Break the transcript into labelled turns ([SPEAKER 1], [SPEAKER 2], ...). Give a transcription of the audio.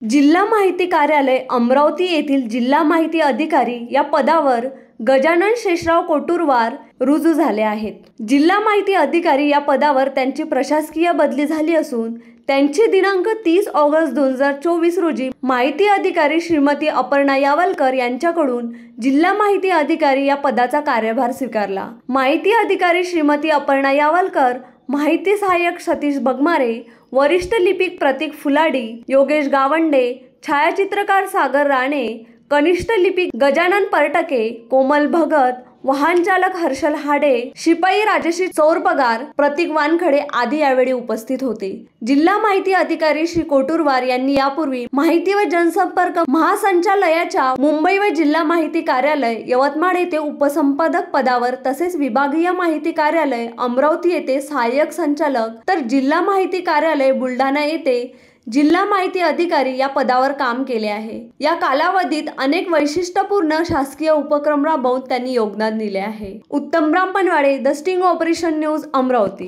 [SPEAKER 1] जिल्हा माहिती कार्यालय अमरावती येथील जिल्हा माहिती अधिकारी या पदावर गजानन शेषराव कोटुरवार रुजू झाले आहेत। जिल्हा माहिती अधिकारी या पदावर त्यांची प्रशासकीय बदली झाली असून त्यांची दिनांक 30 ऑगस्ट 2024 रोजी माहिती अधिकारी श्रीमती अपर्णा यावलकर यांच्याकडून जिल्हा माहिती अधिकारी या पदाचा कार्यभार स्वीकारला। माहिती अधिकारी श्रीमती अपर्णा यावलकर, माहिती सहाय्यक सतीश बगमारे, वरिष्ठ लिपिक प्रतीक फुलाडी, योगेश गावंडे, छायाचित्रकार सागर राणे, कनिष्ठ लिपिक गजानन परटके, कोमल भगत, वाहन चालक हर्षल हाडे, शिपाई राजश्री चौरपगार, प्रतीक वानखडे आदी यावेळी उपस्थित होते। जिल्हा माहिती अधिकारी श्री कोटुरवार यांनी यापूर्वी माहिती व जनसंपर्क महासंचालयाच्या मुंबई व जिल्हा माहिती कार्यालय यवतमाळ येथे उपसंपादक पदावर तसेच विभागीय माहिती कार्यालय अमरावती येथे सहाय्यक संचालक तर जिल्हा माहिती कार्यालय बुलढाणा येथे जिल्हा माहिती अधिकारी या पदावर काम केले आहे। या कालावधीत अनेक वैशिष्ट्यपूर्ण शासकीय उपक्रम राबवून त्यांनी योगदान दिले आहे। उत्तम Brahmanwade, the sting operation news, Amravati.